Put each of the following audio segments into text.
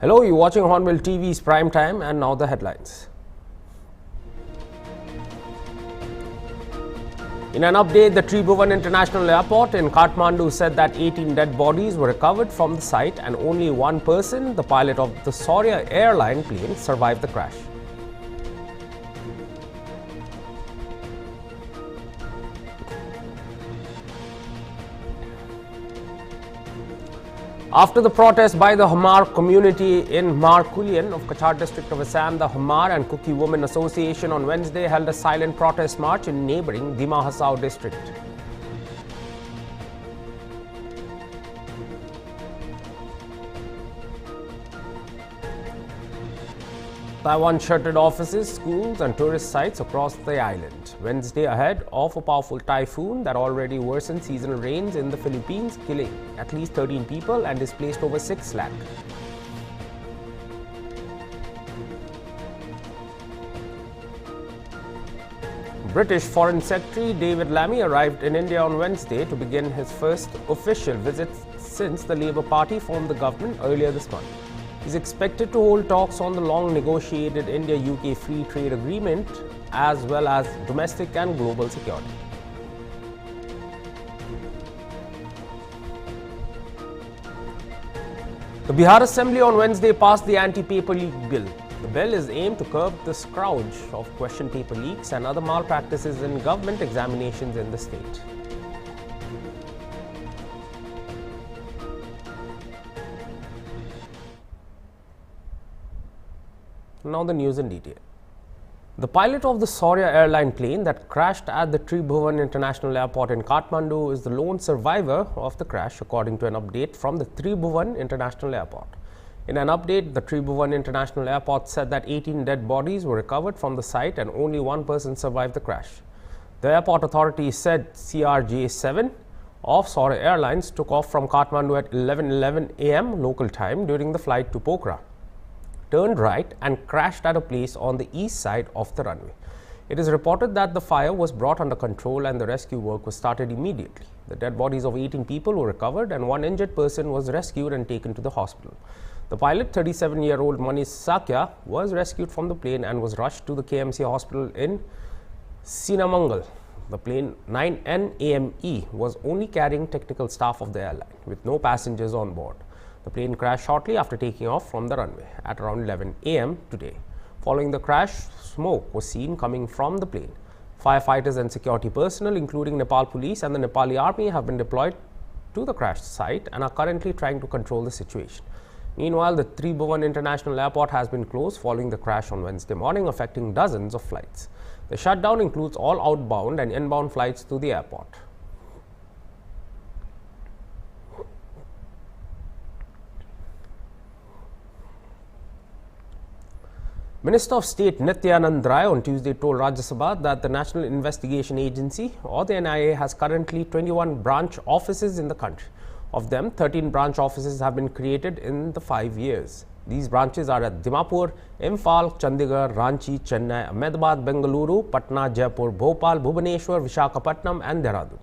Hello, you're watching Hornbill TV's Prime Time, and now the headlines. In an update, the Tribhuvan International Airport in Kathmandu said that 18 dead bodies were recovered from the site and only one person, the pilot of the Saurya airline plane, survived the crash. After the protest by the Hmar community in Hmar of Kachar district of Assam, the Hmar and Kuki Women Association on Wednesday held a silent protest march in neighbouring Dima Hasao district. Taiwan shuttered offices, schools and tourist sites across the island Wednesday ahead of a powerful typhoon that already worsened seasonal rains in the Philippines, killing at least 13 people and displaced over 6 lakh. British Foreign Secretary David Lammy arrived in India on Wednesday to begin his first official visit since the Labour Party formed the government earlier this month. He is expected to hold talks on the long-negotiated India-UK Free Trade Agreement as well as domestic and global security. The Bihar Assembly on Wednesday passed the anti-paper leak bill. The bill is aimed to curb the scourge of question paper leaks and other malpractices in government examinations in the state. Now the news in detail. The pilot of the Saurya airline plane that crashed at the Tribhuvan International Airport in Kathmandu is the lone survivor of the crash, according to an update from the Tribhuvan International Airport. In an update, the Tribhuvan International Airport said that 18 dead bodies were recovered from the site and only one person survived the crash. The airport authority said CRJ-7 of Saurya Airlines took off from Kathmandu at 11:11 a.m. local time during the flight to Pokhara, turned right and crashed at a place on the east side of the runway. It is reported that the fire was brought under control and the rescue work was started immediately. The dead bodies of 18 people were recovered and one injured person was rescued and taken to the hospital. The pilot, 37-year-old Manish Sakya, was rescued from the plane and was rushed to the KMC hospital in Sinamangal. The plane 9NAME was only carrying technical staff of the airline with no passengers on board. The plane crashed shortly after taking off from the runway at around 11 a.m. today. Following the crash, smoke was seen coming from the plane. Firefighters and security personnel, including Nepal police and the Nepali army, have been deployed to the crash site and are currently trying to control the situation. Meanwhile, the Tribhuvan International Airport has been closed following the crash on Wednesday morning, affecting dozens of flights. The shutdown includes all outbound and inbound flights to the airport. Minister of State Nityanand Rai on Tuesday told Rajya Sabha that the National Investigation Agency or the NIA has currently 21 branch offices in the country. Of them, 13 branch offices have been created in the 5 years. These branches are at Dimapur, Imphal, Chandigarh, Ranchi, Chennai, Ahmedabad, Bengaluru, Patna, Jaipur, Bhopal, Bhubaneswar, Visakhapatnam and Dehradun.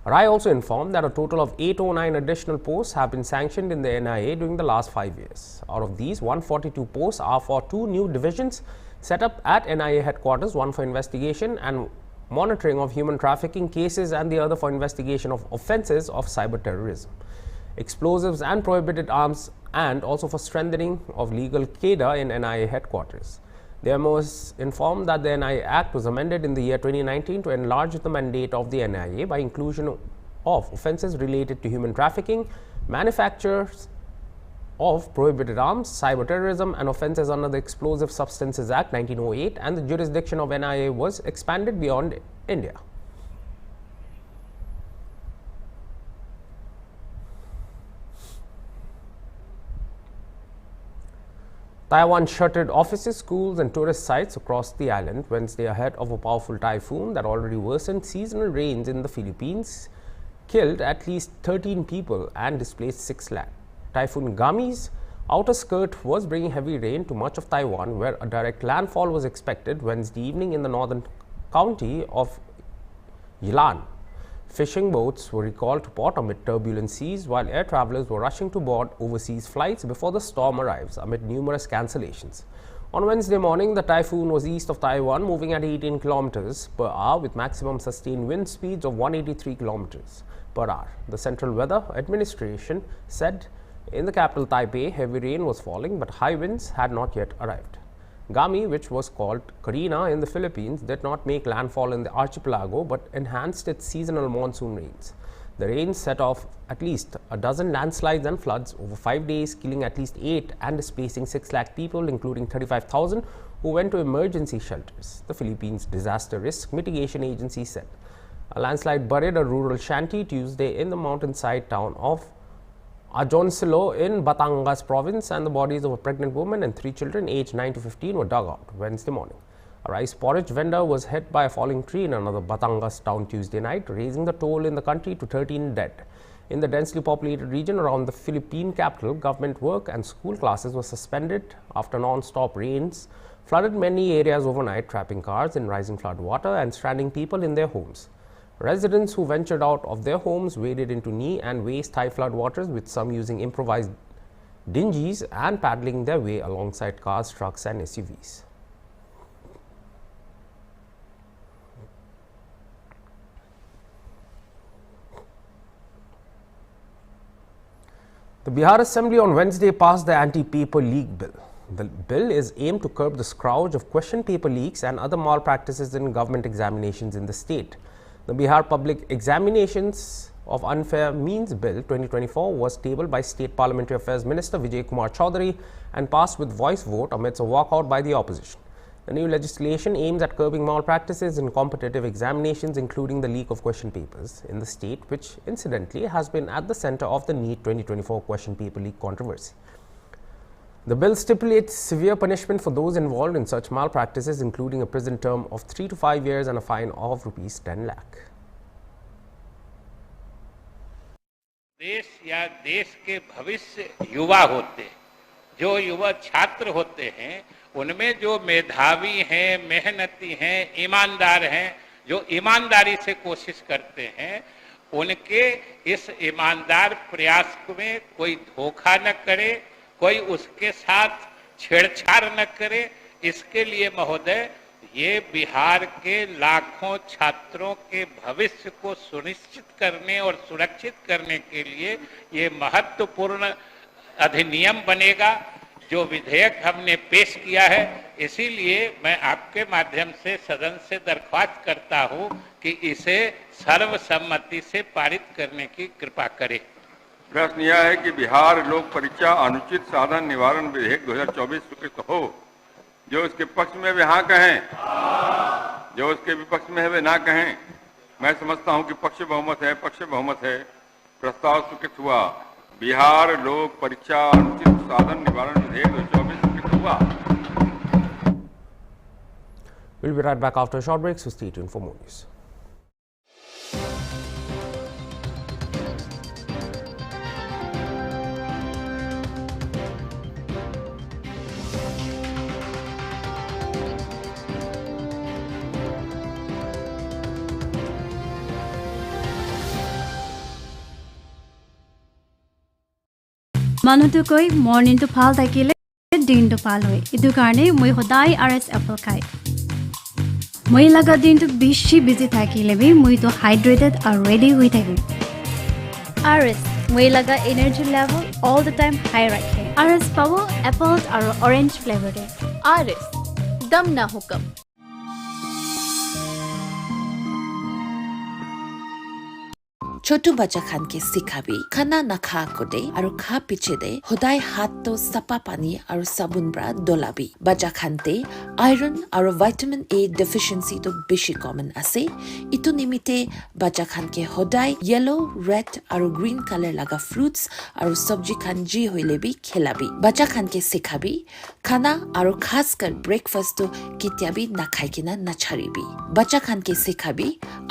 Rai also informed that a total of 809 additional posts have been sanctioned in the NIA during the last 5 years. Out of these, 142 posts are for 2 new divisions set up at NIA headquarters, one for investigation and monitoring of human trafficking cases and the other for investigation of offences of cyber terrorism, explosives and prohibited arms, and also for strengthening of legal cadre in NIA headquarters. The MO was informed that the NIA Act was amended in the year 2019 to enlarge the mandate of the NIA by inclusion of offences related to human trafficking, manufactures of prohibited arms, cyber terrorism and offences under the Explosive Substances Act 1908, and the jurisdiction of NIA was expanded beyond India. Taiwan shuttered offices, schools and tourist sites across the island Wednesday ahead of a powerful typhoon that already worsened seasonal rains in the Philippines, killed at least 13 people and displaced 6 lakh. Typhoon Gaemi's outer skirt was bringing heavy rain to much of Taiwan, where a direct landfall was expected Wednesday evening in the northern county of Yilan. Fishing boats were recalled to port amid turbulent seas, while air travelers were rushing to board overseas flights before the storm arrives amid numerous cancellations. On Wednesday morning, the typhoon was east of Taiwan, moving at 18 kilometers per hour with maximum sustained wind speeds of 183 kilometers per hour. The Central Weather Administration said in the capital Taipei, heavy rain was falling, but high winds had not yet arrived. Gaemi, which was called Karina in the Philippines, did not make landfall in the archipelago but enhanced its seasonal monsoon rains. The rains set off at least a dozen landslides and floods over 5 days, killing at least 8 and displacing 6 lakh people, including 35,000 who went to emergency shelters, the Philippines Disaster Risk Mitigation Agency said. A landslide buried a rural shanty Tuesday in the mountainside town of Ajoncillo in Batangas province, and the bodies of a pregnant woman and 3 children aged 9 to 15 were dug out Wednesday morning. A rice porridge vendor was hit by a falling tree in another Batangas town Tuesday night, raising the toll in the country to 13 dead. In the densely populated region around the Philippine capital, government work and school classes were suspended after non-stop rains flooded many areas overnight, trapping cars in rising flood water and stranding people in their homes. Residents who ventured out of their homes waded into knee and waist-high flood waters, with some using improvised dinghies and paddling their way alongside cars, trucks and SUVs. The Bihar Assembly on Wednesday passed the anti-paper leak bill. The bill is aimed to curb the scourge of question paper leaks and other malpractices in government examinations in the state. The Bihar Public Examinations of Unfair Means Bill 2024 was tabled by State Parliamentary Affairs Minister Vijay Kumar Chaudhary and passed with voice vote amidst a walkout by the opposition. The new legislation aims at curbing malpractices in competitive examinations, including the leak of question papers in the state, which incidentally has been at the center of the NEET 2024 question paper leak controversy. The bill stipulates severe punishment for those involved in such malpractices, including a prison term of 3 to 5 years and a fine of rupees 10 lakh. देश या देश के भविष्य युवा होते, जो युवा छात्र होते हैं, उनमें जो मेधावी हैं, मेहनती हैं, ईमानदार हैं, जो ईमानदारी से कोशिश करते हैं, उनके इस ईमानदार प्रयास में कोई धोखा न करे, कोई उसके साथ छेड़छाड़ न करे। इसके लिए महोदय, ये बिहार के लाखों छात्रों के भविष्य को सुनिश्चित करने और सुरक्षित करने के लिए ये महत्वपूर्ण अधिनियम बनेगा, जो विधेयक हमने पेश किया है। इसीलिए मैं आपके माध्यम से सदन से दरख्वास्त करता हूं कि इसे सर्वसम्मति से पारित करने की कृपा करें। प्रश्न यह है कि बिहार लोक परीक्षा अनुचित साधन निवारण विधेयक 2024 स्वीकृत हो। जो इसके पक्ष में वे हाँ कहें, जो उसके विपक्ष में है वे ना कहें। मैं समझता हूं कि पक्ष बहुमत है। प्रस्ताव स्वीकृत हुआ। बिहार लोक परीक्षा अनुचित साधन निवारण विधेयक 2024 स्वीकृत हुआ। We'll be right back after a short break, so stay tuned for more news. মানুহ কৈ মৰ্নিংটো ভাল থাকিলে দিনটো ভাল হয়। এইটো কাৰণে মই সদায় RS এপল খাই। মই লগা দিনটো বেছি বিজি থাকিলে মইতো হাইড্ৰেটেড আৰু ৰেডি হৈ থাকিম। RS মই লগা energy level all the time high ৰাখে। RS পাব এপল আৰু অৰেঞ্জ ফ্লেভাৰে। RS দম না হুকম। छोटू बच्चा खान के सिखाबी खाना ना खा को दे और खा पीछे दे हुदाई हाथ तो सपा पानी और साबुन ब्रा डोलाबी बच्चा खानते आयरन और विटामिन A डेफिशिएंसी तो बेसी कॉमन आसे इतो निमित्ते बच्चा खान के हुदाई येलो रेड और ग्रीन कलर लगा फ्रूट्स और सब्जी खान जी होइले भी खिलाबी बच्चा खान के सिखाबी खाना और खासकर ब्रेकफास्ट तो कित्याबी ना खाई किना ना छारीबी बच्चा खान के सिखाबी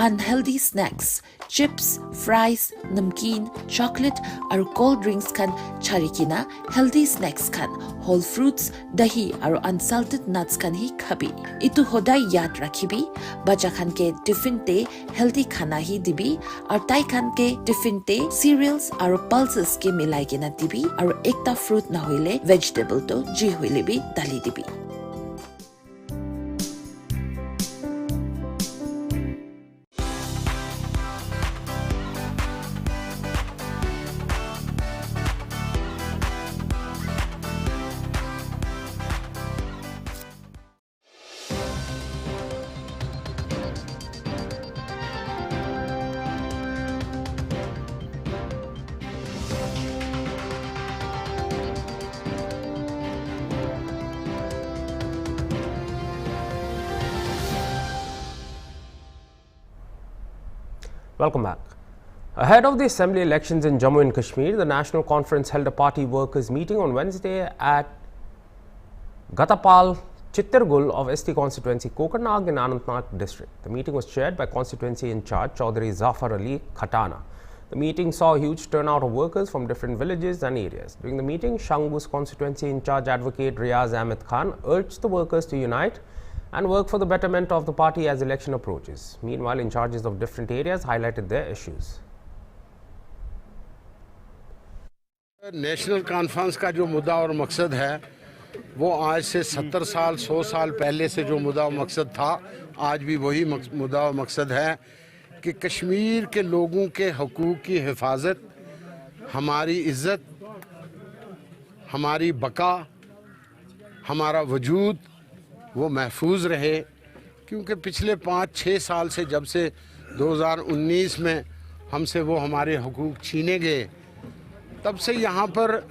unhealthy snacks chips fries, namkeen, chocolate aru cold drinks khan charikina healthy snacks khan whole fruits, dahi aru unsalted nuts khan hi khabi. Itu hodai yad rakhibi bacha khan ke tiffin te healthy khana hi dibi aru tai khan ke tiffin te cereals aru pulses ke milai kena dibi aru ekta fruit na hoile vegetable to ji hoile bi dali dibi. Welcome back. Ahead of the assembly elections in Jammu and Kashmir, the National Conference held a party workers meeting on Wednesday at Gatapal Chittergul of ST constituency Kokarnag in Anantnag district. The meeting was chaired by constituency in charge Chaudhary Zafar Ali Khatana. The meeting saw a huge turnout of workers from different villages and areas. During the meeting, Shangbu's constituency in charge advocate Riaz Ahmed Khan urged the workers to unite and work for the betterment of the party as election approaches. Meanwhile, in charges of different areas highlighted their issues. National conference का जो मुद्दा और मकसद है वो आज से 70 साल 100 साल पहले से जो मुद्दा और मकसद था आज भी वही मुद्दा और मकसद है कि कश्मीर के लोगों के हकूक़ की हिफाजत, हमारी इज़्ज़त, हमारी बका, हमारा वजूद वो महफूज रहे। क्योंकि पिछले 5-6 साल से जब से 2019 में हमसे वो हमारे हकूक़ छीने गए तब से यहाँ पर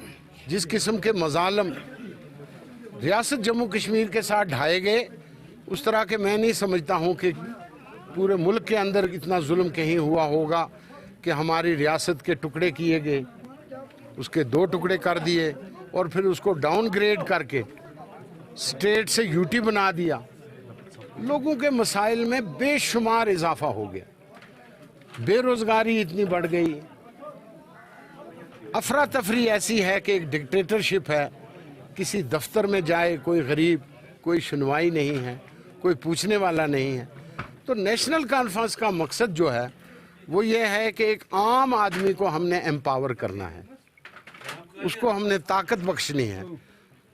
जिस किस्म के मज़ालम रियासत जम्मू कश्मीर के साथ ढाए गए उस तरह के मैं नहीं समझता हूँ कि पूरे मुल्क के अंदर इतना जुल्म कहीं हुआ होगा कि हमारी रियासत के टुकड़े किए गए, उसके 2 टुकड़े कर दिए और फिर उसको डाउनग्रेड करके स्टेट से यूटी बना दिया। लोगों के मसाइल में बेशुमार इजाफा हो गया, बेरोज़गारी इतनी बढ़ गई, अफरा तफरी ऐसी है कि एक डिक्टेटरशिप है। किसी दफ्तर में जाए कोई गरीब, कोई सुनवाई नहीं है, कोई पूछने वाला नहीं है। तो नेशनल कॉन्फ्रेंस का मकसद जो है वो ये है कि एक आम आदमी को हमने एम्पावर करना है, उसको हमने ताकत बख्शनी है।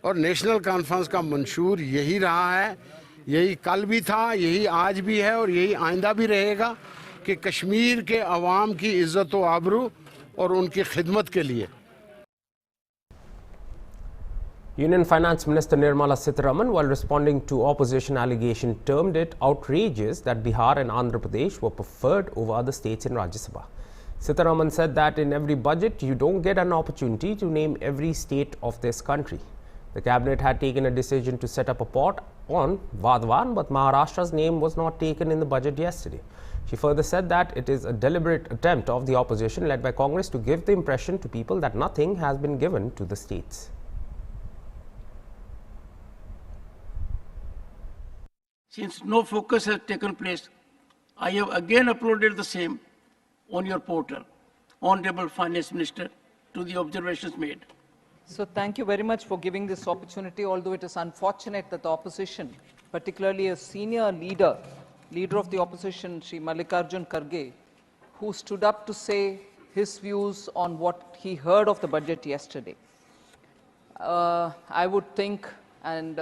और नेशनल कॉन्फ्रेंस का मंशूर यही रहा है, यही कल भी था, यही आज भी है और यही आइंदा भी रहेगा कि कश्मीर के अवाम की इज़्ज़त व आबरू और उनकी खिदमत के लिए। Union Finance Minister Nirmala Sitharaman, while responding to opposition allegation, termed it outrageous that Bihar and Andhra Pradesh were preferred over other states in Rajya Sabha. Sitharaman said that in every budget you don't get an opportunity to name every state of this country. The cabinet had taken a decision to set up a port on Vadwan, but Maharashtra's name was not taken in the budget yesterday. She further said that it is a deliberate attempt of the opposition led by Congress to give the impression to people that nothing has been given to the states. Since no focus has taken place, I have again uploaded the same on your portal, Honorable Finance Minister, to the observations made. So thank you very much for giving this opportunity, although it is unfortunate that the opposition, particularly a senior leader of the opposition, Shri Mallikarjun Kharge, who stood up to say his views on what he heard of the budget yesterday. I would think, and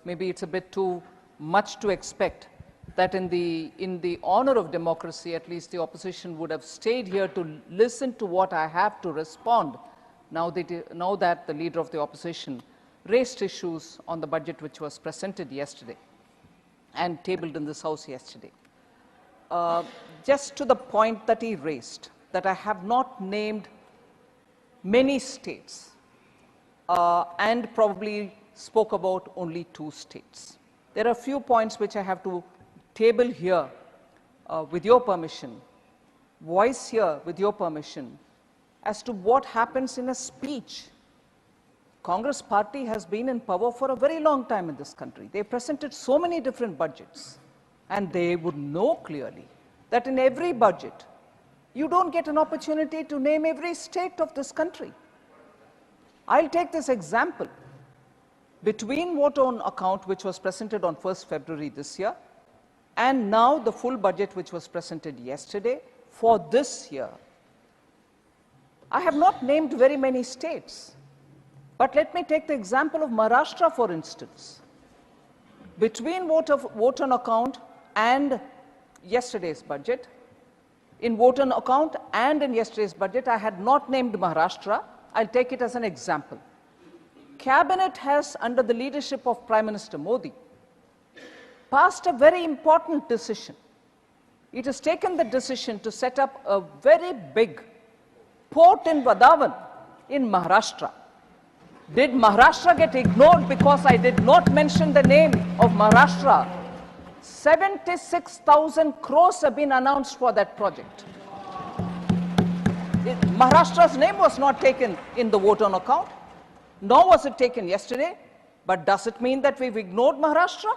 maybe it's a bit too much to expect, that in the honor of democracy, at least the opposition would have stayed here to listen to what I have to respond now that the leader of the opposition raised issues on the budget which was presented yesterday and tabled in this House yesterday. Just to the point that he raised, that I have not named many states and probably spoke about only 2 states. There are a few points which I have to table here with your permission, voice here with your permission, as to what happens in a speech. Congress party has been in power for a very long time in this country. They presented so many different budgets, and they would know clearly that in every budget, You don't get an opportunity to name every state of this country. I'll take this example. Between vote on account, which was presented on 1st February this year, and now the full budget, which was presented yesterday for this year, I have not named very many states. But let me take the example of Maharashtra, for instance. Between vote on account and yesterday's budget, in vote on account and in yesterday's budget, I had not named Maharashtra. I'll take it as an example. Cabinet has, under the leadership of Prime Minister Modi, passed a very important decision. It has taken the decision to set up a very big port in Vadavan in Maharashtra. Did Maharashtra get ignored because I did not mention the name of Maharashtra? 76,000 crores have been announced for that project. Maharashtra's name was not taken in the vote on account, nor was it taken yesterday. But does it mean that we've ignored Maharashtra?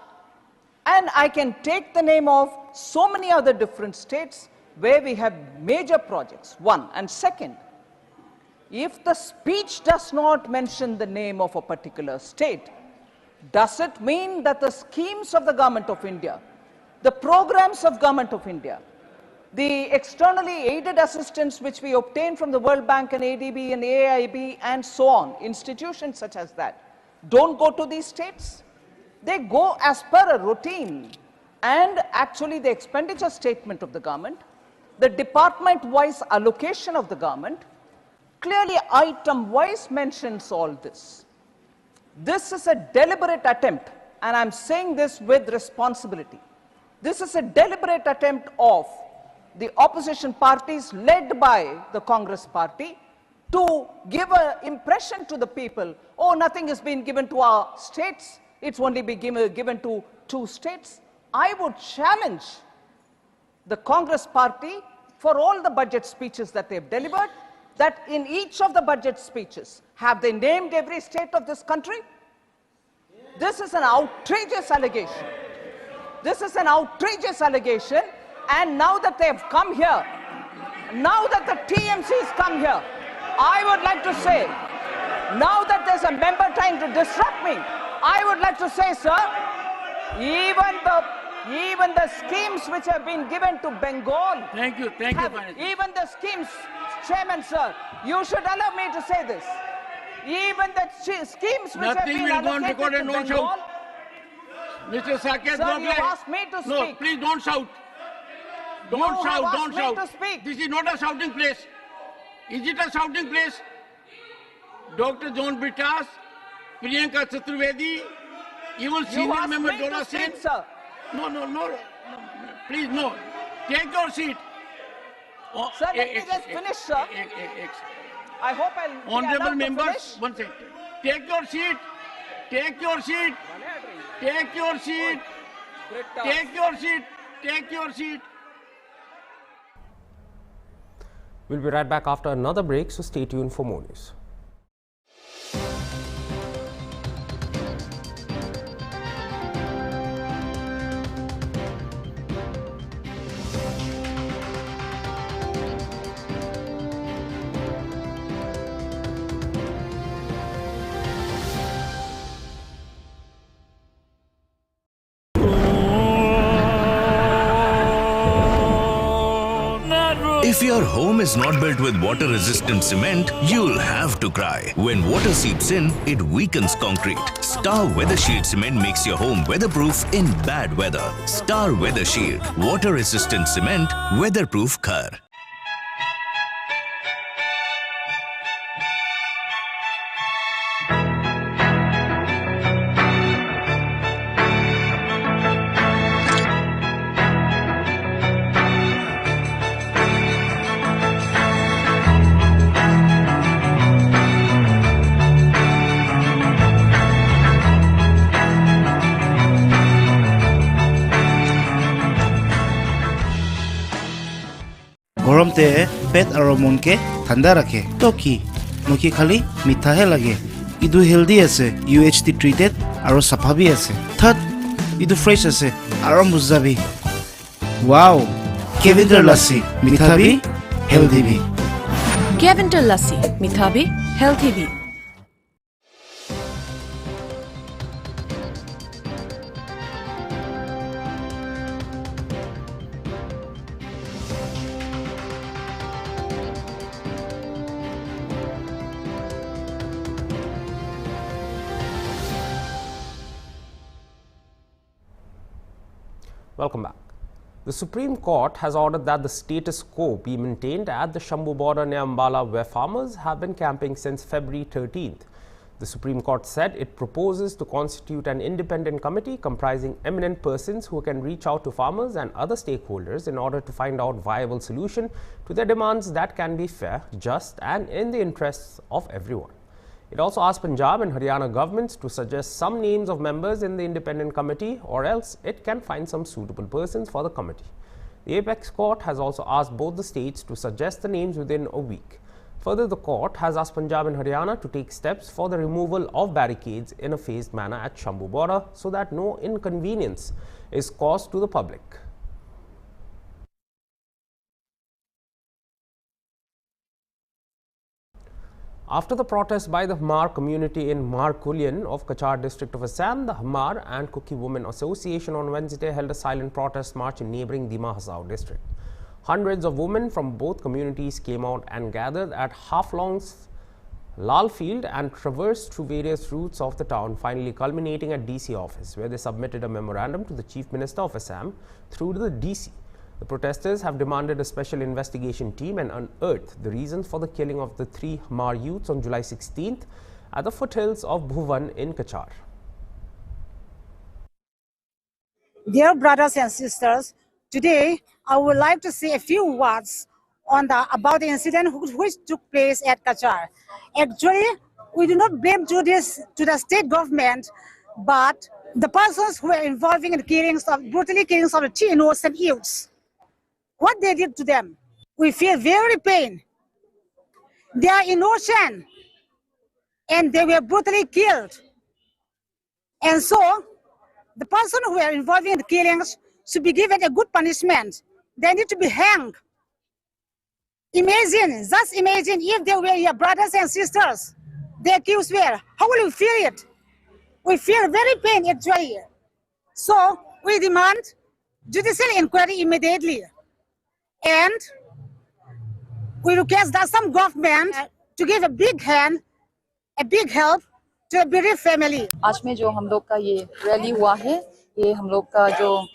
And I can take the name of so many other different states where we have major projects, one. And second, if the speech does not mention the name of a particular state, does it mean that the schemes of the Government of India, the programs of Government of India, the externally aided assistance which we obtain from the World Bank and ADB and AIB and so on, institutions such as that, don't go to these states? They go as per a routine. And actually the expenditure statement of the government, the department-wise allocation of the government, clearly item-wise mentions all this. This is a deliberate attempt, and I'm saying this with responsibility. This is a deliberate attempt of the opposition parties led by the Congress party to give an impression to the people, oh, nothing has been given to our states, it's only been given to 2 states. I would challenge the Congress party for all the budget speeches that they've delivered, that in each of the budget speeches, have they named every state of this country? This is an outrageous allegation. This is an outrageous allegation. And now that they have come here, now that the TMC has come here, I would like to say, now that there's a member trying to disrupt me, I would like to say, sir, even the schemes which have been given to Bengal. Thank you, even the schemes, Chairman, sir, you should allow me to say this. Even the schemes which have been allocated to Bengal. Mr. Saket, sir, you asked me to speak. No, please don't shout. Don't shout. To speak. This is not a shouting place. Is it a shouting place? Dr. John Britas, Priyanka Chaturvedi, even senior member Dora Sen. No. Please, no. Take your seat. Sir, let me just finish, sir. I hope I'll Honorable members, finish. one second. Take your seat. Take your seat. Take your seat. Take your seat. Take your seat. We'll be right back after another break, so stay tuned for more news. If your home is not built with water-resistant cement, you'll have to cry. When water seeps in, it weakens concrete. Star Weather Shield cement makes your home weatherproof in bad weather. Star Weather Shield, water-resistant cement, weatherproof ghar. গরমতে পেট আৰু মনকে ঠাণ্ডা ৰাখে তো কি নকি খালি মিঠাহে লাগে ইদু হেলদি আছে UHT ট্ৰিটেড আৰু সাফাবি আছে থাত ইদু ফ্ৰেছ আছে আৰাম বুজাবি ওয়াও কেভিন্ডাৰ লাসি মিঠাবি healthy bhi. Gaventer Lassi, मीठा भी, healthy भी. Welcome back. The Supreme Court has ordered that the status quo be maintained at the Shambu border near Ambala, where farmers have been camping since February 13th. The Supreme Court said it proposes to constitute an independent committee comprising eminent persons who can reach out to farmers and other stakeholders in order to find out viable solution to their demands that can be fair, just and in the interests of everyone. It also asked Punjab and Haryana governments to suggest some names of members in the independent committee, or else it can find some suitable persons for the committee. The apex court has also asked both the states to suggest the names within a week. Further, the court has asked Punjab and Haryana to take steps for the removal of barricades in a phased manner at Shambu border so that no inconvenience is caused to the public. After the protest by the Hmar community in Hmar Kulyan of Kachar district of Assam, the Hmar and Kuki Women Association on Wednesday held a silent protest march in neighbouring Dima Hasao district. Hundreds of women from both communities came out and gathered at Half-Long's Lal Field and traversed through various routes of the town, finally culminating at DC office, where they submitted a memorandum to the Chief Minister of Assam through the DC. The protesters have demanded a special investigation team and unearthed the reasons for the killing of the 3 Hmar youths on July 16th at the foothills of Bhuvan in Kachar. Dear brothers and sisters, today I would like to say a few words on about the incident which took place at Kachar. Actually, we do not blame to the state government, but the persons who were involved in the brutally killings of the 3 innocent youths. What they did to them, we feel very pain. They are innocent and they were brutally killed. And so, the person who were involved in the killings should be given a good punishment. They need to be hanged. Imagine, just imagine if they were your brothers and sisters, the accused were, how will you feel it? We feel very pain actually. So, we demand judicial inquiry immediately. And we request that some government to give a big hand, a big help to a bereaved family. आज में जो हम लोग का ये rally हुआ है, ये हम लोग का जो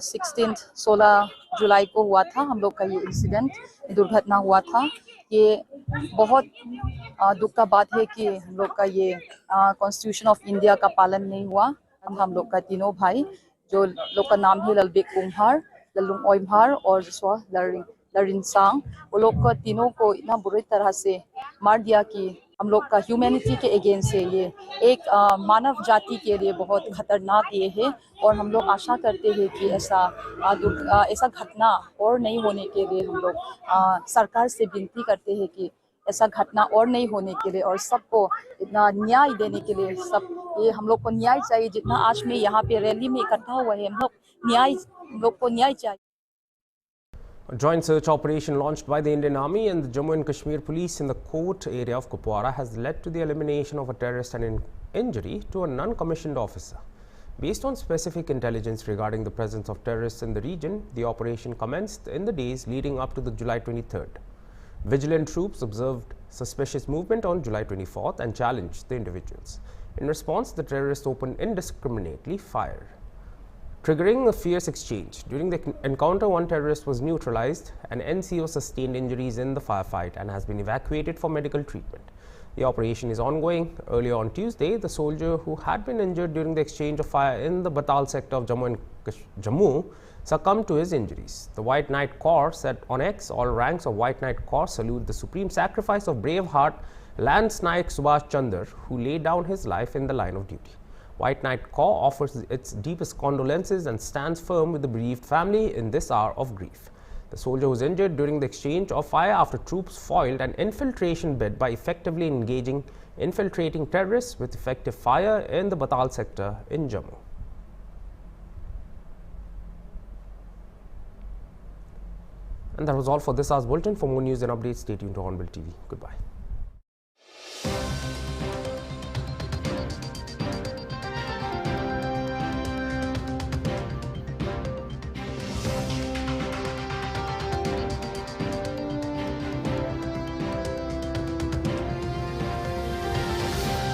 16 जुलाई को हुआ था, हम लोग का ये इंसिडेंट, दुर्घटना हुआ था। ये बहुत दुख का बात है कि हम लोग का ये कॉन्स्टिट्यूशन ऑफ इंडिया का पालन नहीं हुआ। हम लोग का तीनों भाई, जो लोग का नाम है ललबेक कुम्हार, लल्लुंग ओइम्हार और लरिनसांग, वो लोग को तीनों को इतना बुरी तरह से मार दिया कि हम लोग का ह्यूमैनिटी के अगेंस्ट है। ये एक मानव जाति के लिए बहुत खतरनाक ये है और हम लोग आशा करते हैं कि ऐसा घटना और नहीं होने के लिए हम लोग सरकार से विनती करते हैं कि ऐसा घटना और नहीं होने के लिए और सबको इतना न्याय देने के लिए ये हम लोग को न्याय चाहिए। जितना आज में यहाँ पे रैली में इकट्ठा हुआ है, हम लोग को न्याय चाहिए। A joint search operation launched by the Indian Army and the Jammu and Kashmir Police in the Kot area of Kupwara has led to the elimination of a terrorist and injury to a non-commissioned officer. Based on specific intelligence regarding the presence of terrorists in the region, the operation commenced in the days leading up to the July 23rd. Vigilant troops observed suspicious movement on July 24th and challenged the individuals. In response, the terrorists opened indiscriminately fire, triggering a fierce exchange. During the encounter, one terrorist was neutralized. An NCO sustained injuries in the firefight and has been evacuated for medical treatment. The operation is ongoing. Earlier on Tuesday, the soldier who had been injured during the exchange of fire in the Batal sector of Jammu succumbed to his injuries. The White Knight Corps said on X, all ranks of White Knight Corps salute the supreme sacrifice of brave heart Lance Naik Subhash Chandra, who laid down his life in the line of duty. White Knight Corps offers its deepest condolences and stands firm with the bereaved family in this hour of grief. The soldier was injured during the exchange of fire after troops foiled an infiltration bid by effectively infiltrating terrorists with effective fire in the Batal sector in Jammu. And that was all for this hour's bulletin. For more news and updates, stay tuned to Hornbill TV. Goodbye.